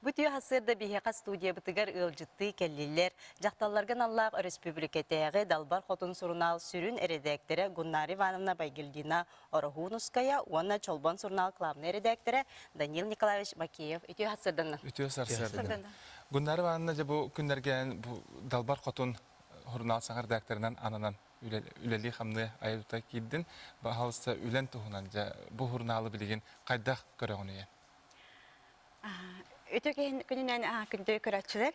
Бүтү хасырда биһиқа студия бытыгар ылжытты келлилер. Жақталларган Аллах республикатеги Далбар хотун сурунал сүрүн редакторы Гуннар Ивановна Байгельдина Орохунуская, уонна Чолбон сурнал главный редакторы Данил Николаевич Макеев. Ütü хасырдан. Ütü сарсырдан. Гуннар Ивановна же бу күннерген бу Далбар хотун журнал саңар редакторынан ананан үлели хамны айыпта киддин. Бахалса үлен тухунан же бу журналы билген кайдах көрөгөнү. Өтөген күнүнөн күндө көрөчүлөр.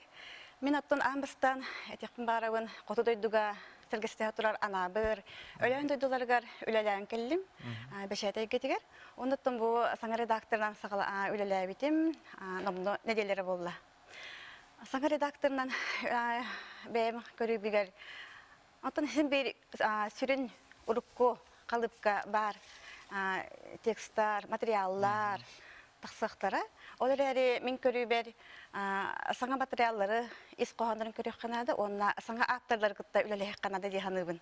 Мен аттан амбыстан этекин барабын коту дойдуга сергесте турар анабыр. Өлөн дойдуларга үлелен келдим. Бешете кетигер. Ондоттон бу саңа редакторунан сагала үлелебитим. Номно неделери болла. Саңа редакторунан бем көрүбүгөр. Аттан сен бир сүрүн урукку калыпка бар тексттар, материаллар, тақсақтары. Олар әрі мен көрібер саңа материаллары ес қоғандарын көрек қанады, онына саңа авторлар күтті үлелек қанады дейханыбын.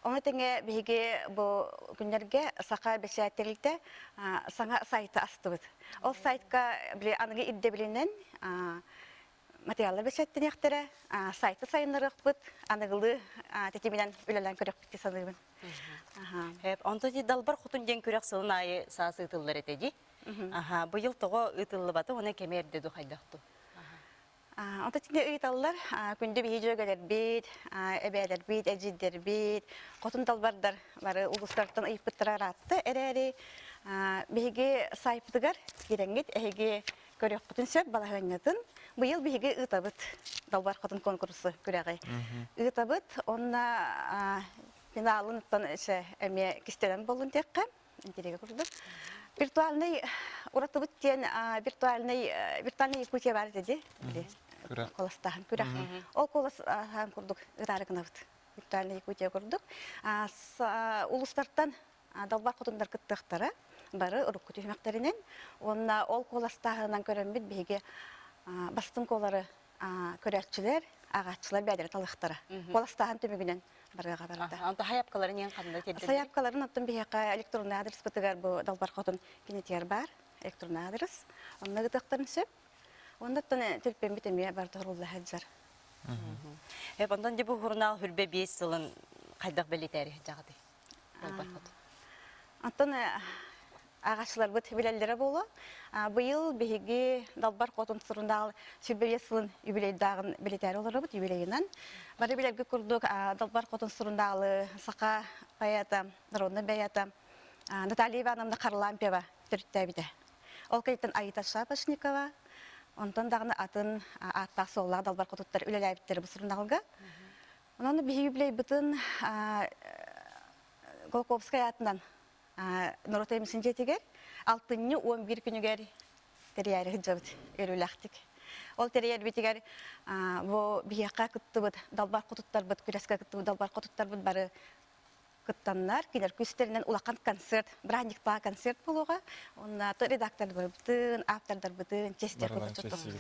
Оны тәңе бейге бұл күндерге сақа бәшәттерілді саңа сайты асты бұд. Ол сайтқа анығы идде білінен материаллар бәшәттен яқтыры, сайты сайынырық бұд, анығылы тәтемінен үлелен көрек бітті саныбын. Онда де Далбар хотун ден көрек сылын айы сасы ытылылар етеді. Бұйыл тоғы ытылы баты, оны кемерді ду қайдақты. Онда тінде ыйталылар, күнді бейі жөгелер бейд, әбәлер бейд, әжидер бейд, қотын Далбардар бары ұлыстардан ұйыппыттырар атты. Әрі бейге сайпытығар керенгет, әйге көрек бұтын сөп балағанетін. Бұйыл бейге ұтабыт Далбар қотын конкурсы көрәғай. Ұтабыт, онына финалын ұттан әме кістелен болын текқа, интереге көрдік. Виртуальный уратыбыт тен виртуальный якутия бар деді. Коластахан күрәк. Ол коластахан күрдік ырарығынабыт. Виртуальный якутия күрдік. Улыстарттан Далбар қотындар күттіқтары бары ұрық күтімектерінен. Онына ол коластахынан көрінбет бейге бастың колары көрәтшілер, ағатшылар бәдері талықтары. Коластахан төмігінен барыға барады. Анда хаяпкаларын ең қандай тедді? Хаяпкаларын аттын бейіқа электронный адрес бұтығар бұл Далбар қотын кенетер бар, электронный адрес. Онына ғытықтарын сөп. Онда төлпен бітеме бар тұғырылы әджар. Ондан де бұл журнал хүрбе 5 сылын қайдақ бәлетәрі жағады? Далбар қотын. Аттын ағашылар бұт білелдері болу. Бұйыл бейге Далбар қотын сұрындағыл сүрбе сылын юбилейдағын білетәрі олары бұт юбилейінен. Бары білерге күрдік Далбар қотын сұрындағылы сақа баяты, народны баяты Наталья Ивановна Харлампева түрітті әбіді. Ол кәйттен Аита Шапошникова, онтан дағыны атын аттақ солға Далбар қотыттар үлелі әбіттері бұл сұрындағылға. Оны бейге юбилей бұтын Голковская атынан Нұрот емісін жетігер, 6-11 күнігер терияр ғыджабыд өріләқтік. Ол терияр бетігер бейеқа күтті бұд, Далбар қотыттар бұд, күресқа күтті бұд, Далбар қотыттар бұд бары күттанлар. Кенер күстерінен улақан концерт, бранникта концерт болуға, онна редакторлар бұдын, автордар бұдын, честер бұдын.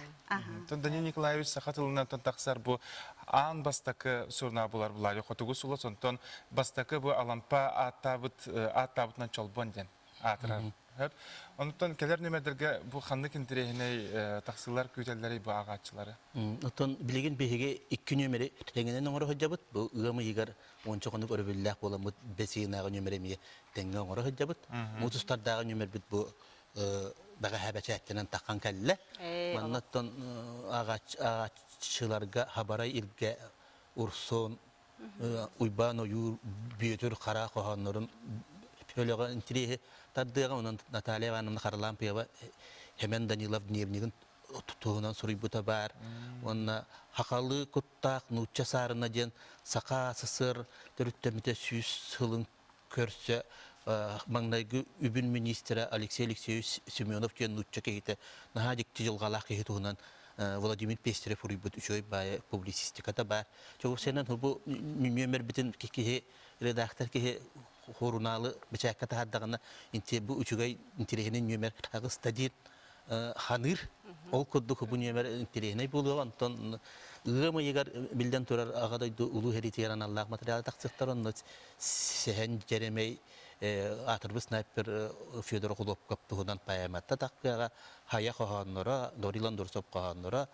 Данил Николаевич Сахатылынан тақсар бұ аң бастақы сұрна бұлар бұлары қотығы сұлы, сонтан бастақы бұ алампа аттабытынан чолбон ден атырар. Онтан келер немедерге бұ қанлық интерегіне тақсылар көйтелері бұ ағатшылары? Онтан білеген бейге 2 нөмері тәңінен оңыры хөджабыт, бұ ұғымы егер ончоқынық өрібілләқ боламыд бәсейінағы нөмеремеге тәңгі оңыры хөджабыт. Мұтыстардағы нөмер біт бұ баға әбәчәттенен таққан кәлі. Маннаттан ағатшыларға хабарай илге ұрсон, ұйбан ойыр бүйетір қара қоғанларын Пөлөға интереге тардыға онан Наталья Ивановна Харлампева hemen Данилов дневнигін тұтығынан сұрый бұта бар. Онна хақалы құттақ, нұтча сарына ден сақа сысыр түріттеміте сүйіс сылын көрсе маңнайғы үбін министері Алексей Алексеевич Семенов ден нұтча кейті наға декті жылғалақ кейтуғынан Владимир Пестерев ұрый бұт үшөй бай публицистиката бар. Жоғы сенен бұл нөмер бітін кекеге редактор кеге хоруналы бычакка тахаддагына бу үчүгай интерегенин нөмер тагы стадин ханыр ол коддук бу нөмер интерегеней болуп антон ыгымы егер билден турар агадайды улуу херитияран Аллах материал таксыктар онно сехен жеремей атырбы снайпер Федор Худопков туһунан паяматта таққаға хая қоғаннора, Дорилан Дурсоп қоғаннора,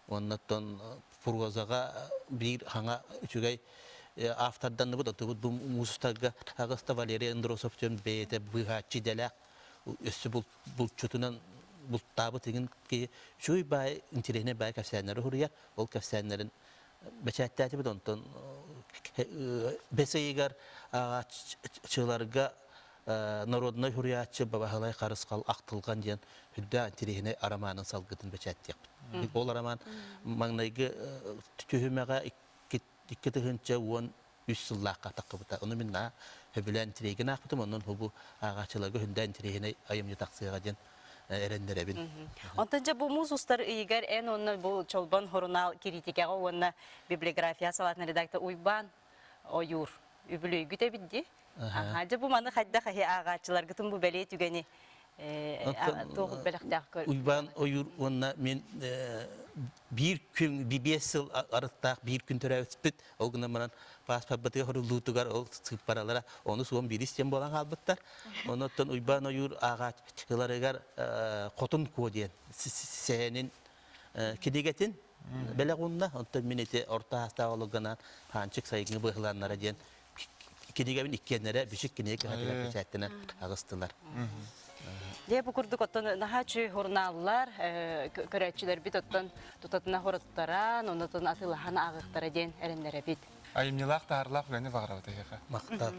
оннаттан пургозаға бир хаңа үчүгай автордан бұд, отыбыд бұл мусустарға ағыста Валерий Андросов жөн бейті бұйғачы дәләқ өссі бұл чүтінен бұл табы тегін ке шуй бай интерегіне бай кәфсәнлері хұрия, ол кәфсәнлерін бәчәттәті бұд, онтан бәсейгар ағачыларға народной хұриятчы бабағалай қарысқал ақтылған ден хүдді интерегіне араманын салғытын бәчәттек. Ол араман маңнайғы түхімеға икки тыгынча уон 3 сыллаққа таққыбыта. Оны мен хөбілән тиреген ақпытым, онын хубу ағачылығы хүндән тирегіне айымны тақсыға ден әрендеребін. Онтанча бұл муз ұстар үйгер ән онны бұл чолбан хорунал критикаға онны библиография салатын редактор Уйбан ойур үбілі үйгіте бидді. Ажа бұл маны қайда қай ағачылар күтін бұл бәлей түгені тоғыз бәліқтағы көр. Уйбан ойур онна мен bir gün, bir 5 yıl arıttaq, bir gün törəvüspüt, o gündən mənən paspabbatıya horulutugar, o sıqıb paralara, onu suğun bir istəyən bolan qalbıtlar. Onu ötən uyban oyur ağaççılarıgar qotun kodiyen, səhənin kidigetin, belə qonuna, ondan mineti orta hasta oluqanan, hançıq sayıqını bıqılanlara diyen, kidigebin ikkənlərə büşük kineyik çəttinə ağıstılar. Де bu kurduk ottan daha çü hornallar, körəççilər bit ottan tutatına horottaran, ondan atılahana ağıqtara den erenlere bit. Ayımnilaq tarlaq gani vaqra otayıqa. Maqta